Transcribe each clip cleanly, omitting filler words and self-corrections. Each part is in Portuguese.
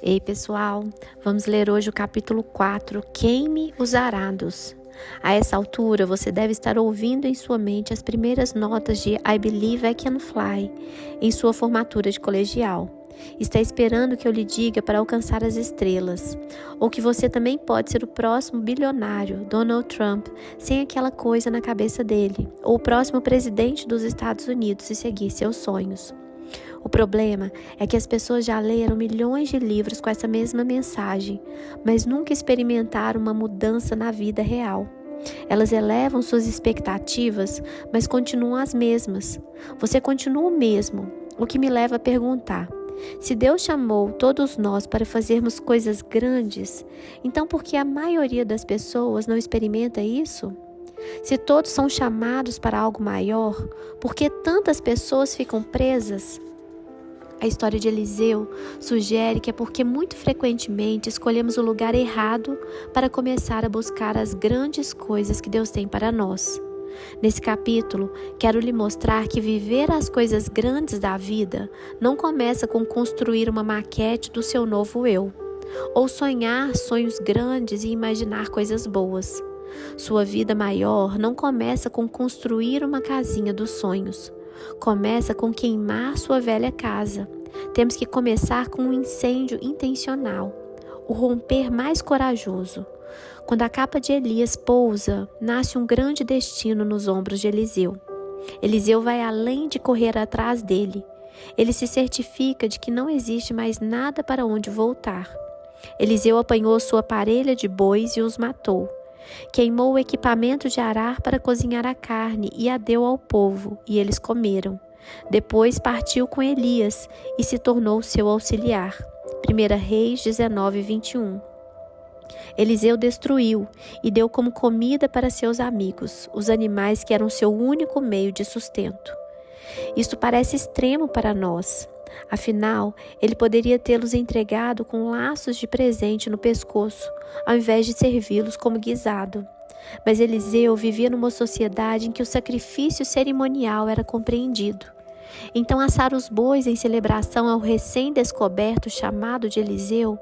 Ei pessoal, vamos ler hoje o capítulo 4, Queime os arados. A essa altura você deve estar ouvindo em sua mente as primeiras notas de I Believe I Can Fly em sua formatura de colegial. Está esperando que eu lhe diga para alcançar as estrelas, ou que você também pode ser o próximo bilionário, Donald Trump, sem aquela coisa na cabeça dele, ou o próximo presidente dos Estados Unidos e seguir seus sonhos. O problema é que as pessoas já leram milhões de livros com essa mesma mensagem, mas nunca experimentaram uma mudança na vida real. Elas elevam suas expectativas, mas continuam as mesmas. Você continua o mesmo, o que me leva a perguntar: se Deus chamou todos nós para fazermos coisas grandes, então por que a maioria das pessoas não experimenta isso? Se todos são chamados para algo maior, por que tantas pessoas ficam presas? A história de Eliseu sugere que é porque muito frequentemente escolhemos o lugar errado para começar a buscar as grandes coisas que Deus tem para nós. Nesse capítulo, quero lhe mostrar que viver as coisas grandes da vida não começa com construir uma maquete do seu novo eu, ou sonhar sonhos grandes e imaginar coisas boas. Sua vida maior não começa com construir uma casinha dos sonhos. Começa com queimar sua velha casa. Temos que começar com um incêndio intencional, o romper mais corajoso. Quando a capa de Elias pousa, nasce um grande destino nos ombros de Eliseu. Eliseu vai além de correr atrás dele. Ele se certifica de que não existe mais nada para onde voltar. Eliseu apanhou sua parelha de bois e os matou. Queimou o equipamento de arar para cozinhar a carne e a deu ao povo, e eles comeram. Depois partiu com Elias e se tornou seu auxiliar. 1 Reis 19, 21. Eliseu destruiu e deu como comida para seus amigos, os animais que eram seu único meio de sustento. Isto parece extremo para nós. Afinal, ele poderia tê-los entregado com laços de presente no pescoço, ao invés de servi-los como guisado. Mas Eliseu vivia numa sociedade em que o sacrifício cerimonial era compreendido. Então, assar os bois em celebração ao recém-descoberto chamado de Eliseu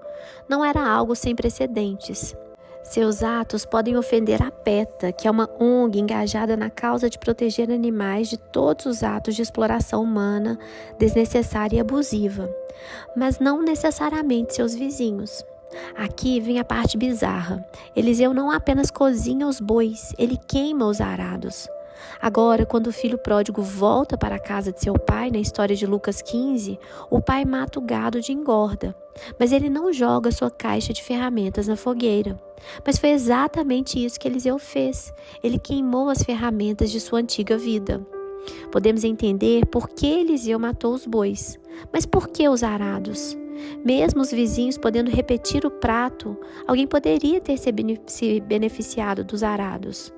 não era algo sem precedentes. Seus atos podem ofender a PETA, que é uma ONG engajada na causa de proteger animais de todos os atos de exploração humana desnecessária e abusiva, mas não necessariamente seus vizinhos. Aqui vem a parte bizarra. Eliseu não apenas cozinha os bois, ele queima os arados. Agora, quando o filho pródigo volta para a casa de seu pai, na história de Lucas 15, o pai mata o gado de engorda, mas ele não joga sua caixa de ferramentas na fogueira. Mas foi exatamente isso que Eliseu fez. Ele queimou as ferramentas de sua antiga vida. Podemos entender por que Eliseu matou os bois, mas por que os arados? Mesmo os vizinhos podendo repetir o prato, alguém poderia ter se beneficiado dos arados.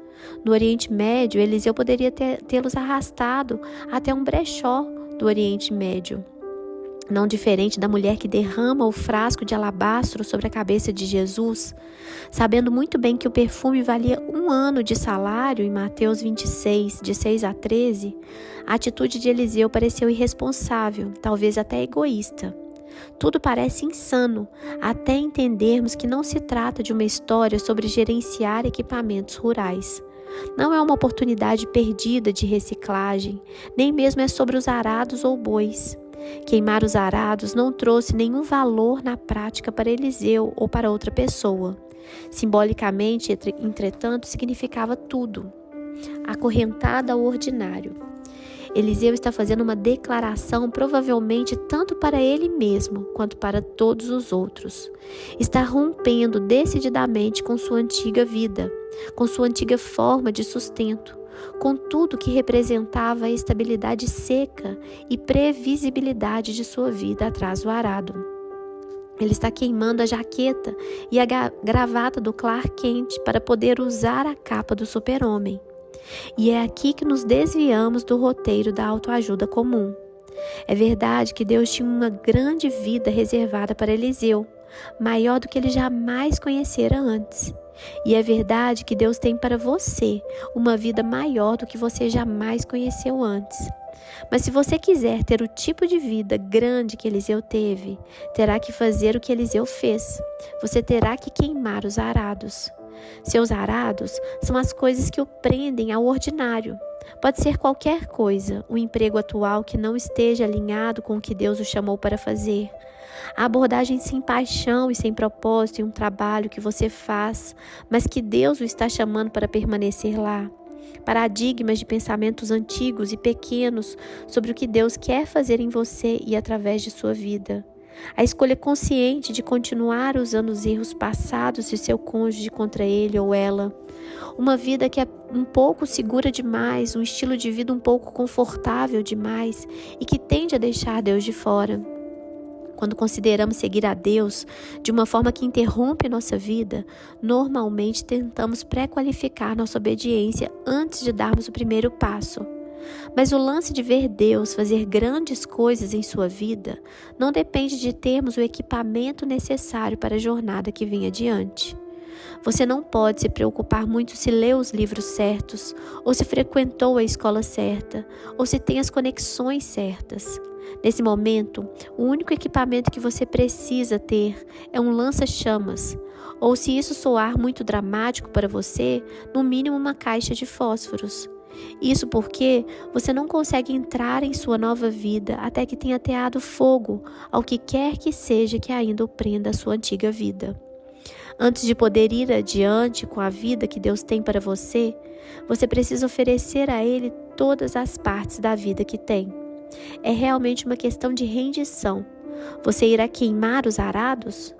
No Oriente Médio, Eliseu poderia tê-los arrastado até um brechó do Oriente Médio. Não diferente da mulher que derrama o frasco de alabastro sobre a cabeça de Jesus, sabendo muito bem que o perfume valia 1 ano de salário em Mateus 26, de 6 a 13, a atitude de Eliseu pareceu irresponsável, talvez até egoísta. Tudo parece insano, até entendermos que não se trata de uma história sobre gerenciar equipamentos rurais. Não é uma oportunidade perdida de reciclagem, nem mesmo é sobre os arados ou bois. Queimar os arados não trouxe nenhum valor na prática para Eliseu ou para outra pessoa. Simbolicamente, entretanto, significava tudo. Acorrentada ao ordinário. Eliseu está fazendo uma declaração provavelmente tanto para ele mesmo quanto para todos os outros. Está rompendo decididamente com sua antiga vida, com sua antiga forma de sustento, com tudo que representava a estabilidade seca e previsibilidade de sua vida atrás do arado. Ele está queimando a jaqueta e a gravata do Clark Kent para poder usar a capa do super-homem. E é aqui que nos desviamos do roteiro da autoajuda comum. É verdade que Deus tinha uma grande vida reservada para Eliseu, maior do que ele jamais conhecera antes. E é verdade que Deus tem para você uma vida maior do que você jamais conheceu antes. Mas se você quiser ter o tipo de vida grande que Eliseu teve, terá que fazer o que Eliseu fez. Você terá que queimar os arados. Seus arados são as coisas que o prendem ao ordinário. Pode ser qualquer coisa, o emprego atual que não esteja alinhado com o que Deus o chamou para fazer. A abordagem sem paixão e sem propósito em um trabalho que você faz, mas que Deus o está chamando para permanecer lá. Paradigmas de pensamentos antigos e pequenos sobre o que Deus quer fazer em você e através de sua vida. A escolha consciente de continuar usando os erros passados de seu cônjuge contra ele ou ela. Uma vida que é um pouco segura demais, um estilo de vida um pouco confortável demais e que tende a deixar Deus de fora. Quando consideramos seguir a Deus de uma forma que interrompe nossa vida, normalmente tentamos pré-qualificar nossa obediência antes de darmos o primeiro passo. Mas o lance de ver Deus fazer grandes coisas em sua vida não depende de termos o equipamento necessário para a jornada que vem adiante. Você não pode se preocupar muito se leu os livros certos, ou se frequentou a escola certa, ou se tem as conexões certas. Nesse momento, o único equipamento que você precisa ter é um lança-chamas, ou se isso soar muito dramático para você, no mínimo uma caixa de fósforos. Isso porque você não consegue entrar em sua nova vida até que tenha ateado fogo ao que quer que seja que ainda o prenda à sua antiga vida. Antes de poder ir adiante com a vida que Deus tem para você, você precisa oferecer a Ele todas as partes da vida que tem. É realmente uma questão de rendição. Você irá queimar os arados?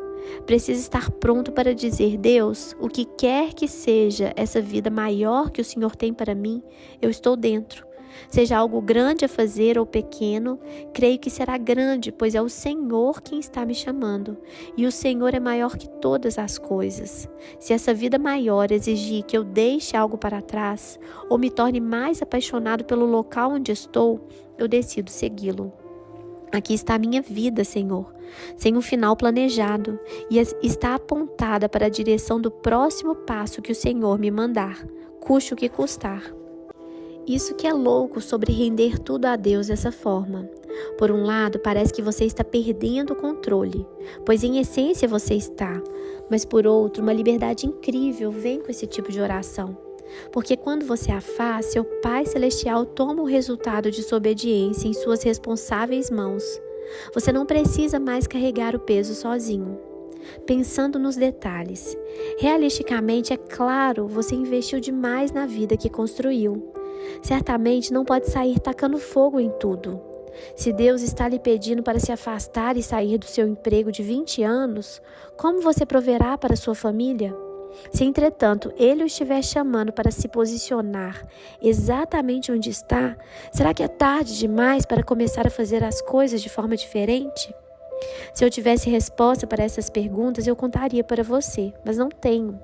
Precisa estar pronto para dizer: Deus, o que quer que seja essa vida maior que o Senhor tem para mim, eu estou dentro. Seja algo grande a fazer ou pequeno, creio que será grande, pois é o Senhor quem está me chamando. E o Senhor é maior que todas as coisas. Se essa vida maior exigir que eu deixe algo para trás, ou me torne mais apaixonado pelo local onde estou, eu decido segui-lo. Aqui está a minha vida, Senhor, sem um final planejado, e está apontada para a direção do próximo passo que o Senhor me mandar, custe o que custar. Isso que é louco sobre render tudo a Deus dessa forma. Por um lado, parece que você está perdendo o controle, pois em essência você está. Mas por outro, uma liberdade incrível vem com esse tipo de oração. Porque quando você a faz, seu Pai Celestial toma o resultado de sua obediência em suas responsáveis mãos. Você não precisa mais carregar o peso sozinho. Pensando nos detalhes, realisticamente, é claro, você investiu demais na vida que construiu. Certamente não pode sair tacando fogo em tudo. Se Deus está lhe pedindo para se afastar e sair do seu emprego de 20 anos, como você proverá para sua família? Se, entretanto, Ele o estiver chamando para se posicionar exatamente onde está, será que é tarde demais para começar a fazer as coisas de forma diferente? Se eu tivesse resposta para essas perguntas, eu contaria para você, mas não tenho.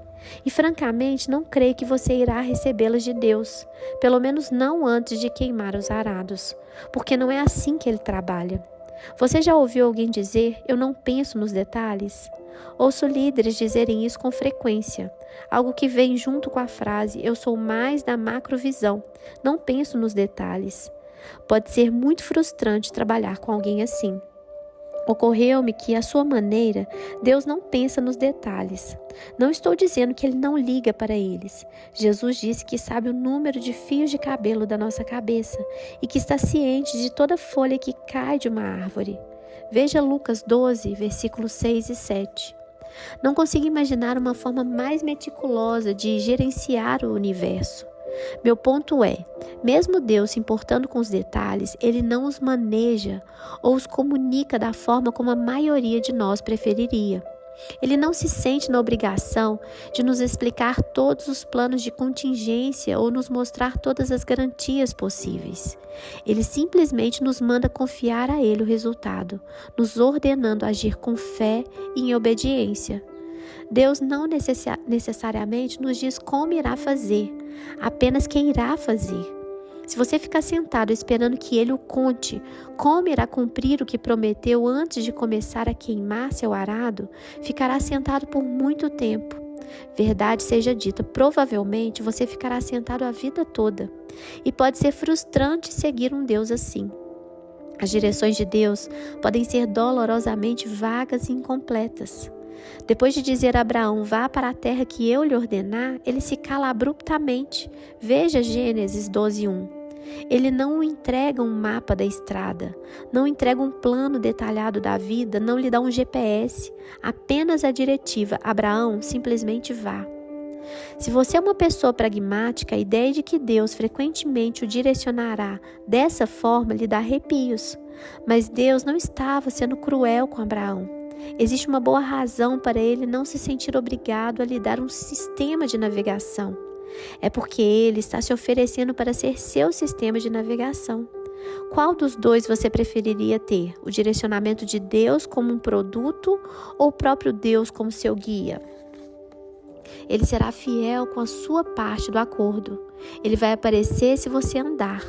E, francamente, não creio que você irá recebê-las de Deus, pelo menos não antes de queimar os arados, porque não é assim que Ele trabalha. Você já ouviu alguém dizer: eu não penso nos detalhes? Ouço líderes dizerem isso com frequência, algo que vem junto com a frase: eu sou mais da macrovisão, não penso nos detalhes. Pode ser muito frustrante trabalhar com alguém assim. Ocorreu-me que, à sua maneira, Deus não pensa nos detalhes. Não estou dizendo que Ele não liga para eles. Jesus disse que sabe o número de fios de cabelo da nossa cabeça e que está ciente de toda folha que cai de uma árvore. Veja Lucas 12, versículos 6 e 7. Não consigo imaginar uma forma mais meticulosa de gerenciar o universo. Meu ponto é, mesmo Deus se importando com os detalhes, Ele não os maneja ou os comunica da forma como a maioria de nós preferiria. Ele não se sente na obrigação de nos explicar todos os planos de contingência ou nos mostrar todas as garantias possíveis. Ele simplesmente nos manda confiar a Ele o resultado, nos ordenando agir com fé e em obediência. Deus não necessariamente nos diz como irá fazer, apenas quem irá fazer. Se você ficar sentado esperando que Ele o conte como irá cumprir o que prometeu antes de começar a queimar seu arado, ficará sentado por muito tempo. Verdade seja dita, provavelmente você ficará sentado a vida toda. E pode ser frustrante seguir um Deus assim. As direções de Deus podem ser dolorosamente vagas e incompletas. Depois de dizer a Abraão, vá para a terra que eu lhe ordenar, ele se cala abruptamente. Veja Gênesis 12:1. Ele não entrega um mapa da estrada, não entrega um plano detalhado da vida, não lhe dá um GPS, apenas a diretiva, Abraão, simplesmente vá. Se você é uma pessoa pragmática, a ideia de que Deus frequentemente o direcionará dessa forma lhe dá arrepios. Mas Deus não estava sendo cruel com Abraão. Existe uma boa razão para ele não se sentir obrigado a lhe dar um sistema de navegação. É porque ele está se oferecendo para ser seu sistema de navegação. Qual dos dois você preferiria ter? O direcionamento de Deus como um produto ou o próprio Deus como seu guia? Ele será fiel com a sua parte do acordo. Ele vai aparecer se você andar.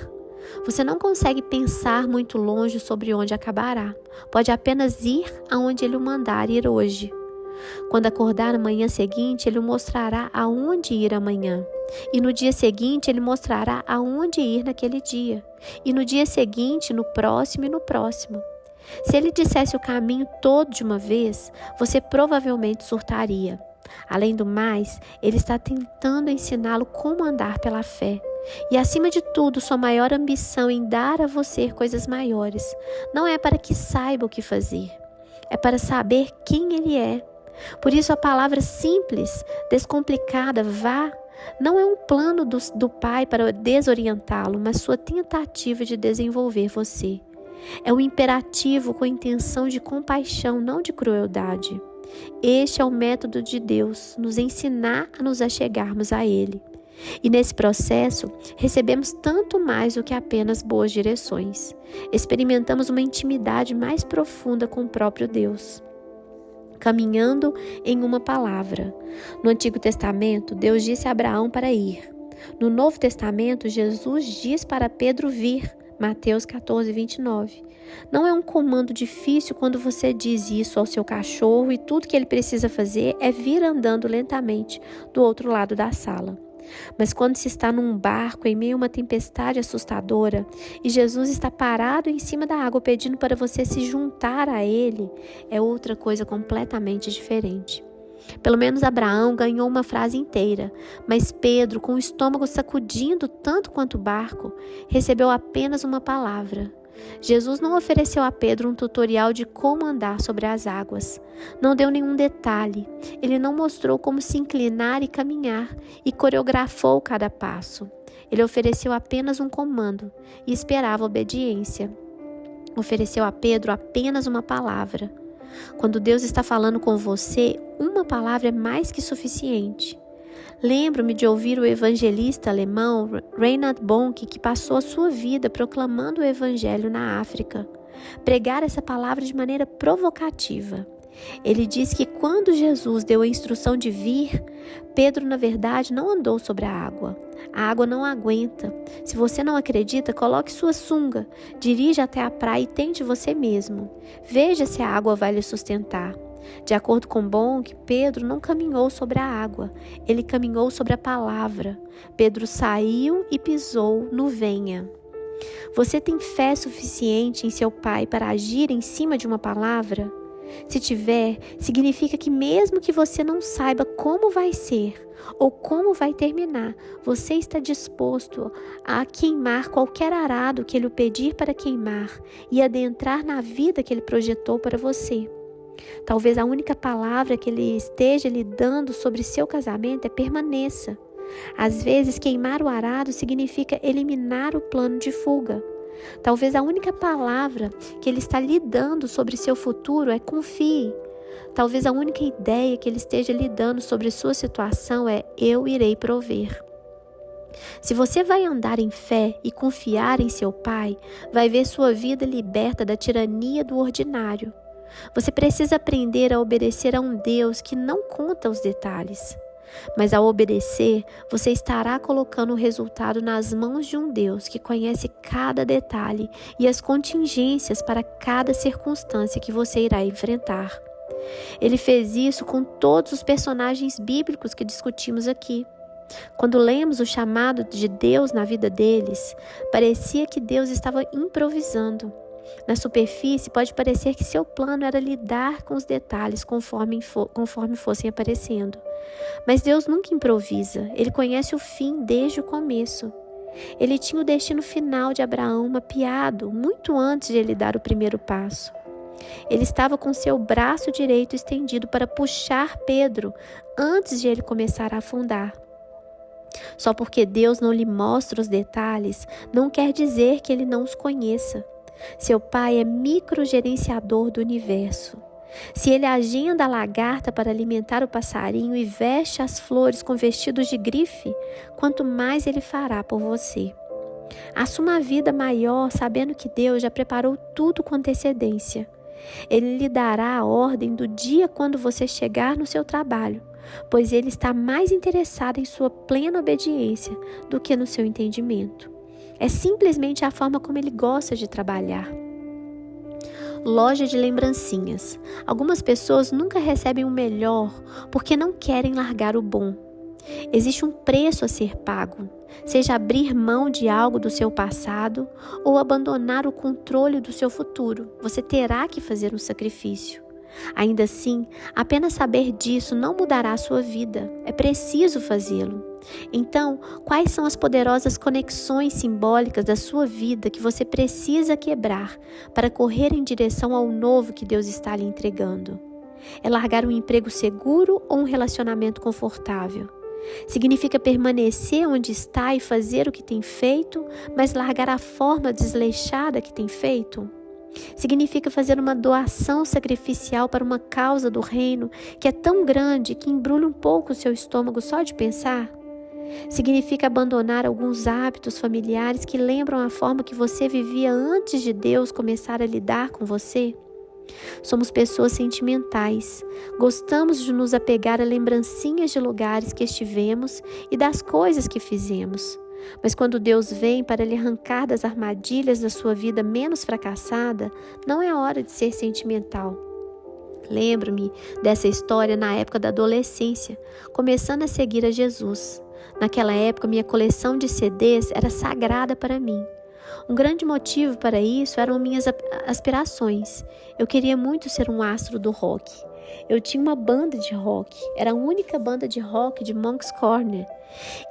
Você não consegue pensar muito longe sobre onde acabará. Pode apenas ir aonde ele o mandar ir hoje. Quando acordar na manhã seguinte, ele o mostrará aonde ir amanhã. E no dia seguinte, ele mostrará aonde ir naquele dia. E no dia seguinte, no próximo e no próximo. Se ele dissesse o caminho todo de uma vez, você provavelmente surtaria. Além do mais, ele está tentando ensiná-lo como andar pela fé. E acima de tudo, sua maior ambição em dar a você coisas maiores não é para que saiba o que fazer, é para saber quem ele é. Por isso a palavra simples, descomplicada, vá, não é um plano do Pai para desorientá-lo, mas sua tentativa de desenvolver você. É um imperativo com intenção de compaixão, não de crueldade. Este é o método de Deus, nos ensinar a nos achegarmos a Ele. E nesse processo, recebemos tanto mais do que apenas boas direções. Experimentamos uma intimidade mais profunda com o próprio Deus. Caminhando em uma palavra. No Antigo Testamento, Deus disse a Abraão para ir. No Novo Testamento, Jesus diz para Pedro vir. Mateus 14:29. Não é um comando difícil quando você diz isso ao seu cachorro e tudo que ele precisa fazer é vir andando lentamente do outro lado da sala. Mas quando se está num barco em meio a uma tempestade assustadora e Jesus está parado em cima da água pedindo para você se juntar a ele, é outra coisa completamente diferente. Pelo menos Abraão ganhou uma frase inteira, mas Pedro, com o estômago sacudindo tanto quanto o barco, recebeu apenas uma palavra. Jesus não ofereceu a Pedro um tutorial de como andar sobre as águas. Não deu nenhum detalhe. Ele não mostrou como se inclinar e caminhar e coreografou cada passo. Ele ofereceu apenas um comando e esperava obediência. Ofereceu a Pedro apenas uma palavra. Quando Deus está falando com você, uma palavra é mais que suficiente. Lembro-me de ouvir o evangelista alemão Reinhard Bonk, que passou a sua vida proclamando o evangelho na África, pregar essa palavra de maneira provocativa. Ele diz que quando Jesus deu a instrução de vir, Pedro, na verdade, não andou sobre a água. A água não aguenta. Se você não acredita, coloque sua sunga, dirija até a praia e tente você mesmo. Veja se a água vai lhe sustentar. De acordo com Bonk, Pedro não caminhou sobre a água, ele caminhou sobre a palavra. Pedro saiu e pisou no venha. Você tem fé suficiente em seu Pai para agir em cima de uma palavra? Se tiver, significa que mesmo que você não saiba como vai ser ou como vai terminar, você está disposto a queimar qualquer arado que Ele o pedir para queimar e adentrar na vida que Ele projetou para você. Talvez a única palavra que Ele esteja lhe dando sobre seu casamento é permaneça. Às vezes, queimar o arado significa eliminar o plano de fuga. Talvez a única palavra que Ele está lhe dando sobre seu futuro é confie. Talvez a única ideia que Ele esteja lhe dando sobre sua situação é eu irei prover. Se você vai andar em fé e confiar em seu Pai, vai ver sua vida liberta da tirania do ordinário. Você precisa aprender a obedecer a um Deus que não conta os detalhes. Mas ao obedecer, você estará colocando o resultado nas mãos de um Deus que conhece cada detalhe e as contingências para cada circunstância que você irá enfrentar. Ele fez isso com todos os personagens bíblicos que discutimos aqui. Quando lemos o chamado de Deus na vida deles, parecia que Deus estava improvisando. Na superfície, pode parecer que seu plano era lidar com os detalhes conforme fossem aparecendo. Mas Deus nunca improvisa, Ele conhece o fim desde o começo. Ele tinha o destino final de Abraão mapeado muito antes de ele dar o primeiro passo. Ele estava com seu braço direito estendido para puxar Pedro antes de ele começar a afundar. Só porque Deus não lhe mostra os detalhes, não quer dizer que ele não os conheça. Seu pai é microgerenciador do universo. Se ele agenda a lagarta para alimentar o passarinho e veste as flores com vestidos de grife, quanto mais ele fará por você. Assuma a vida maior sabendo que Deus já preparou tudo com antecedência. Ele lhe dará a ordem do dia quando você chegar no seu trabalho, pois ele está mais interessado em sua plena obediência do que no seu entendimento. É simplesmente a forma como ele gosta de trabalhar. Loja de lembrancinhas. Algumas pessoas nunca recebem o melhor porque não querem largar o bom. Existe um preço a ser pago, seja abrir mão de algo do seu passado ou abandonar o controle do seu futuro. Você terá que fazer um sacrifício. Ainda assim, apenas saber disso não mudará a sua vida. É preciso fazê-lo. Então, quais são as poderosas conexões simbólicas da sua vida que você precisa quebrar para correr em direção ao novo que Deus está lhe entregando? É largar um emprego seguro ou um relacionamento confortável? Significa permanecer onde está e fazer o que tem feito, mas largar a forma desleixada que tem feito? Significa fazer uma doação sacrificial para uma causa do reino que é tão grande que embrulha um pouco o seu estômago só de pensar? Significa abandonar alguns hábitos familiares que lembram a forma que você vivia antes de Deus começar a lidar com você? Somos pessoas sentimentais. Gostamos de nos apegar a lembrancinhas de lugares que estivemos e das coisas que fizemos. Mas quando Deus vem para lhe arrancar das armadilhas da sua vida menos fracassada, não é hora de ser sentimental. Lembro-me dessa história na época da adolescência, começando a seguir a Jesus. Naquela época, minha coleção de CDs era sagrada para mim. Um grande motivo para isso eram minhas aspirações. Eu queria muito ser um astro do rock. Eu tinha uma banda de rock, era a única banda de rock de Moncks Corner.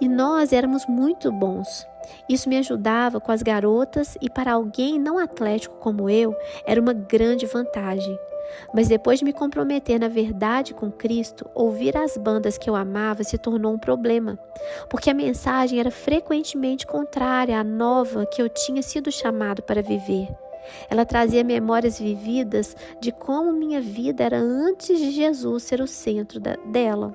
E nós éramos muito bons. Isso me ajudava com as garotas e para alguém não atlético como eu, era uma grande vantagem. Mas depois de me comprometer na verdade com Cristo, ouvir as bandas que eu amava se tornou um problema, porque a mensagem era frequentemente contrária à nova que eu tinha sido chamado para viver. Ela trazia memórias vividas de como minha vida era antes de Jesus ser o centro dela.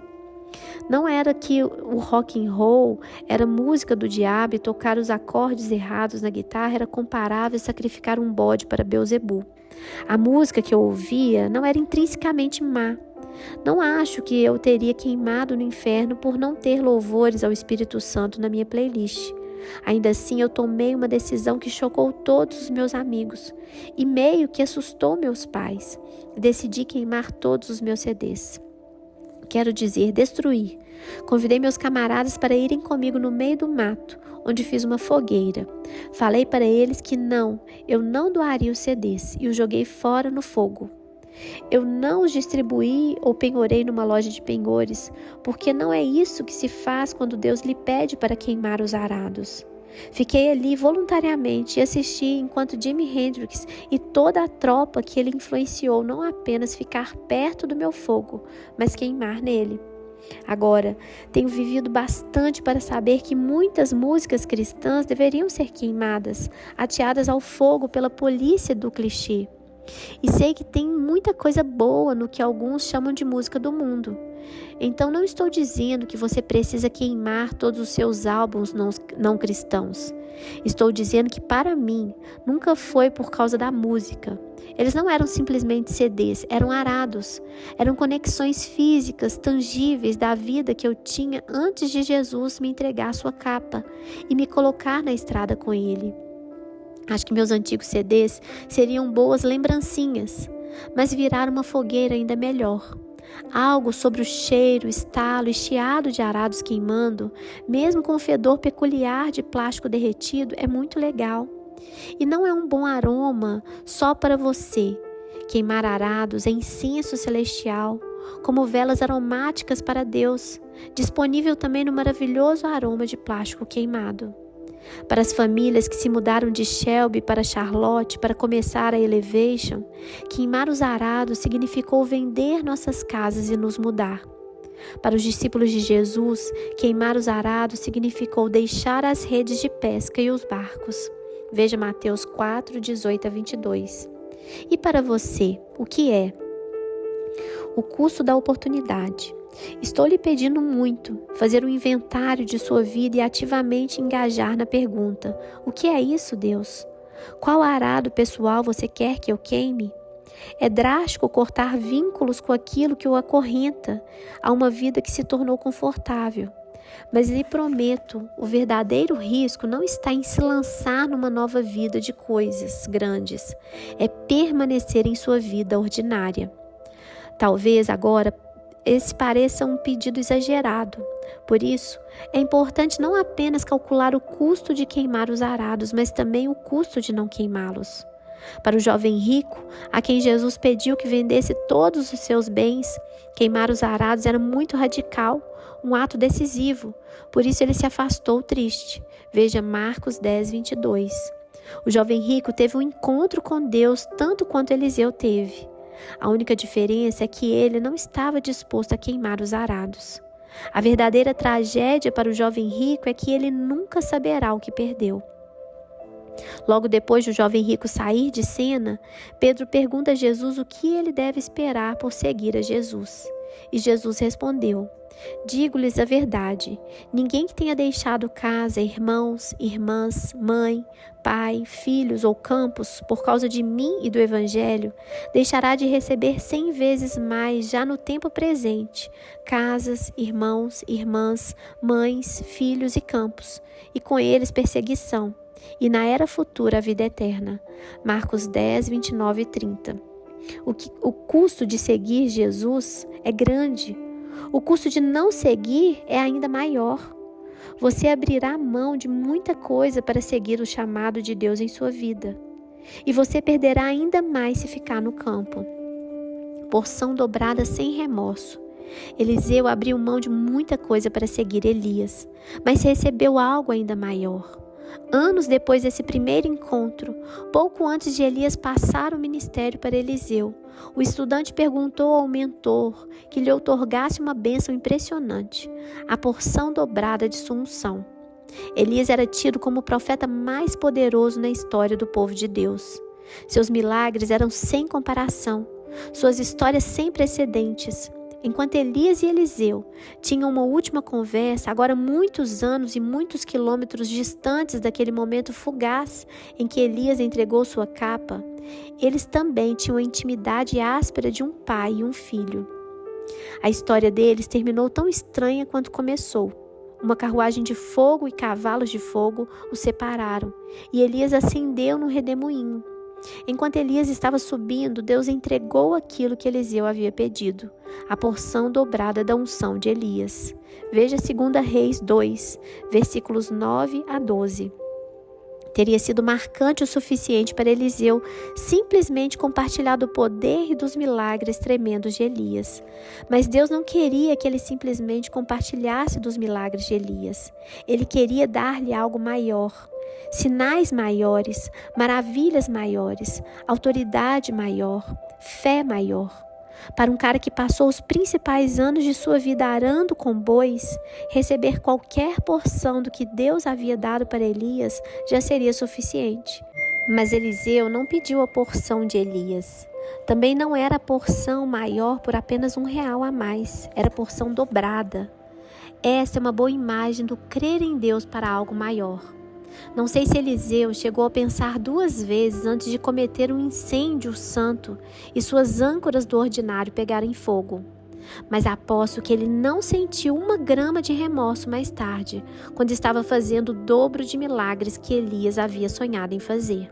Não era que o rock and roll era música do diabo e tocar os acordes errados na guitarra era comparável a sacrificar um bode para Beelzebub. A música que eu ouvia não era intrinsecamente má. Não acho que eu teria queimado no inferno por não ter louvores ao Espírito Santo na minha playlist. Ainda assim, eu tomei uma decisão que chocou todos os meus amigos e meio que assustou meus pais. Decidi queimar todos os meus CDs. Quero dizer, destruir. Convidei meus camaradas para irem comigo no meio do mato, onde fiz uma fogueira. Falei para eles que eu não doaria os CDs e os joguei fora no fogo. Eu não os distribuí ou penhorei numa loja de penhores, porque não é isso que se faz quando Deus lhe pede para queimar os arados. Fiquei ali voluntariamente e assisti enquanto Jimi Hendrix e toda a tropa que ele influenciou não apenas ficar perto do meu fogo, mas queimar nele. Agora, tenho vivido bastante para saber que muitas músicas cristãs deveriam ser queimadas, ateadas ao fogo pela polícia do clichê. E sei que tem muita coisa boa no que alguns chamam de música do mundo. Então não estou dizendo que você precisa queimar todos os seus álbuns não cristãos. Estou dizendo que para mim nunca foi por causa da música. Eles não eram simplesmente CDs, eram arados. Eram conexões físicas, tangíveis da vida que eu tinha antes de Jesus me entregar sua capa e me colocar na estrada com ele. Acho que meus antigos CDs seriam boas lembrancinhas, mas virar uma fogueira ainda melhor. Algo sobre o cheiro, estalo e chiado de arados queimando, mesmo com o fedor peculiar de plástico derretido, é muito legal. E não é um bom aroma só para você. Queimar arados é incenso celestial, como velas aromáticas para Deus, disponível também no maravilhoso aroma de plástico queimado. Para as famílias que se mudaram de Shelby para Charlotte para começar a Elevation, queimar os arados significou vender nossas casas e nos mudar. Para os discípulos de Jesus, queimar os arados significou deixar as redes de pesca e os barcos. Veja Mateus 4, 18 a 22. E para você, o que é? O custo da oportunidade. Estou lhe pedindo muito, fazer um inventário de sua vida e ativamente engajar na pergunta: o que é isso, Deus? Qual arado pessoal você quer que eu queime? É drástico cortar vínculos com aquilo que o acorrenta a uma vida que se tornou confortável. Mas lhe prometo, o verdadeiro risco não está em se lançar numa nova vida de coisas grandes, é permanecer em sua vida ordinária. Talvez agora esse pareça um pedido exagerado. Por isso, é importante não apenas calcular o custo de queimar os arados, mas também o custo de não queimá-los. Para o jovem rico, a quem Jesus pediu que vendesse todos os seus bens, queimar os arados era muito radical, um ato decisivo. Por isso ele se afastou triste. Veja Marcos 10, 22. O jovem rico teve um encontro com Deus tanto quanto Eliseu teve. A única diferença é que ele não estava disposto a queimar os arados. A verdadeira tragédia para o jovem rico é que ele nunca saberá o que perdeu. Logo depois do jovem rico sair de cena, Pedro pergunta a Jesus o que ele deve esperar por seguir a Jesus. E Jesus respondeu: digo-lhes a verdade, ninguém que tenha deixado casa, irmãos, irmãs, mãe, pai, filhos ou campos, por causa de mim e do Evangelho, deixará de receber 100 vezes mais já no tempo presente, casas, irmãos, irmãs, mães, filhos e campos, e com eles perseguição, e na era futura a vida eterna. Marcos 10, 29 e 30. O custo de seguir Jesus é grande. O custo de não seguir é ainda maior. Você abrirá mão de muita coisa para seguir o chamado de Deus em sua vida. E você perderá ainda mais se ficar no campo. Porção dobrada sem remorso. Eliseu abriu mão de muita coisa para seguir Elias, mas recebeu algo ainda maior. Anos depois desse primeiro encontro, pouco antes de Elias passar o ministério para Eliseu, o estudante perguntou ao mentor que lhe outorgasse uma bênção impressionante, a porção dobrada de sua unção. Elias era tido como o profeta mais poderoso na história do povo de Deus. Seus milagres eram sem comparação, suas histórias sem precedentes. Enquanto Elias e Eliseu tinham uma última conversa, agora muitos anos e muitos quilômetros distantes daquele momento fugaz em que Elias entregou sua capa, eles também tinham a intimidade áspera de um pai e um filho. A história deles terminou tão estranha quanto começou. Uma carruagem de fogo e cavalos de fogo os separaram, e Elias ascendeu no redemoinho. Enquanto Elias estava subindo, Deus entregou aquilo que Eliseu havia pedido, a porção dobrada da unção de Elias. Veja 2 Reis 2, versículos 9 a 12. Teria sido marcante o suficiente para Eliseu simplesmente compartilhar do poder e dos milagres tremendos de Elias. Mas Deus não queria que ele simplesmente compartilhasse dos milagres de Elias. Ele queria dar-lhe algo maior. Sinais maiores, maravilhas maiores, autoridade maior, fé maior. Para um cara que passou os principais anos de sua vida arando com bois, receber qualquer porção do que Deus havia dado para Elias já seria suficiente. Mas Eliseu não pediu a porção de Elias. Também não era a porção maior por apenas R$1 a mais, era a porção dobrada. Essa é uma boa imagem do crer em Deus para algo maior. Não sei se Eliseu chegou a pensar 2 vezes antes de cometer um incêndio santo e suas âncoras do ordinário pegarem fogo. Mas aposto que ele não sentiu 1 grama de remorso mais tarde, quando estava fazendo o dobro de milagres que Elias havia sonhado em fazer.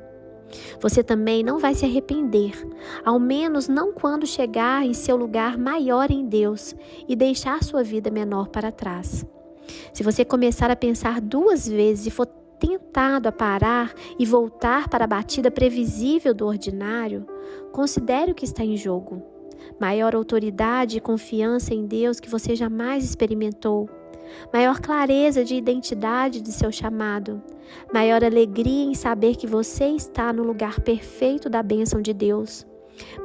Você também não vai se arrepender, ao menos não quando chegar em seu lugar maior em Deus e deixar sua vida menor para trás. Se você começar a pensar 2 vezes e for tentado a parar e voltar para a batida previsível do ordinário, considere o que está em jogo. Maior autoridade e confiança em Deus que você jamais experimentou. Maior clareza de identidade de seu chamado. Maior alegria em saber que você está no lugar perfeito da bênção de Deus.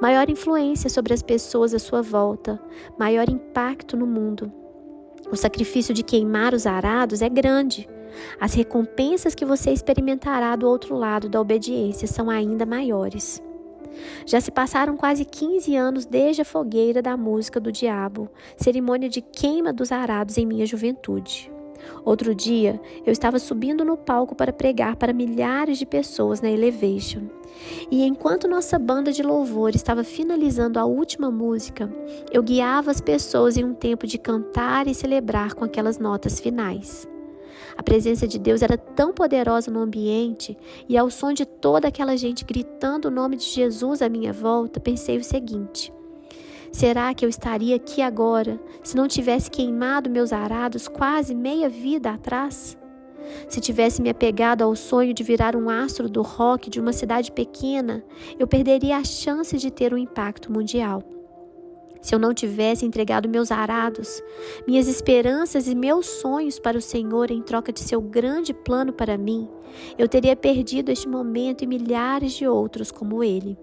Maior influência sobre as pessoas à sua volta. Maior impacto no mundo. O sacrifício de queimar os arados é grande. As recompensas que você experimentará do outro lado da obediência são ainda maiores. Já se passaram quase 15 anos desde a fogueira da música do diabo, cerimônia de queima dos arados em minha juventude. Outro dia, eu estava subindo no palco para pregar para milhares de pessoas na Elevation. E enquanto nossa banda de louvor estava finalizando a última música, eu guiava as pessoas em um tempo de cantar e celebrar com aquelas notas finais. A presença de Deus era tão poderosa no ambiente e ao som de toda aquela gente gritando o nome de Jesus à minha volta, pensei o seguinte: será que eu estaria aqui agora se não tivesse queimado meus arados quase meia vida atrás? Se tivesse me apegado ao sonho de virar um astro do rock de uma cidade pequena, eu perderia a chance de ter um impacto mundial. Se eu não tivesse entregado meus arados, minhas esperanças e meus sonhos para o Senhor em troca de seu grande plano para mim, eu teria perdido este momento e milhares de outros como ele.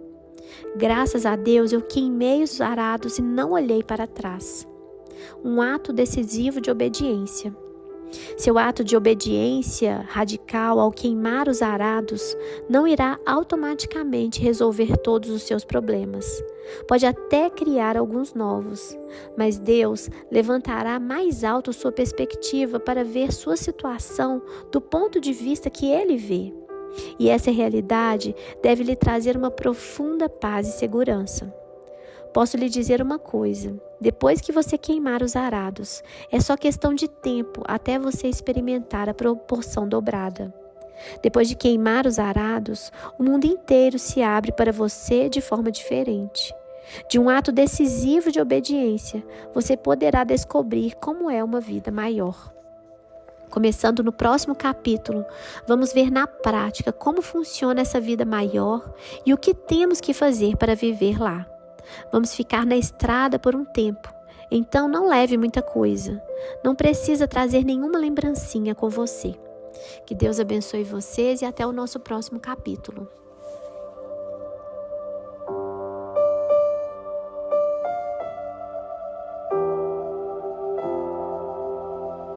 Graças a Deus, eu queimei os arados e não olhei para trás. Um ato decisivo de obediência. Seu ato de obediência radical ao queimar os arados não irá automaticamente resolver todos os seus problemas. Pode até criar alguns novos, mas Deus levantará mais alto sua perspectiva para ver sua situação do ponto de vista que Ele vê. E essa realidade deve lhe trazer uma profunda paz e segurança. Posso lhe dizer uma coisa: depois que você queimar os arados, é só questão de tempo até você experimentar a proporção dobrada. Depois de queimar os arados, o mundo inteiro se abre para você de forma diferente. De um ato decisivo de obediência, você poderá descobrir como é uma vida maior. Começando no próximo capítulo, vamos ver na prática como funciona essa vida maior e o que temos que fazer para viver lá. Vamos ficar na estrada por um tempo, então não leve muita coisa. Não precisa trazer nenhuma lembrancinha com você. Que Deus abençoe vocês e até o nosso próximo capítulo.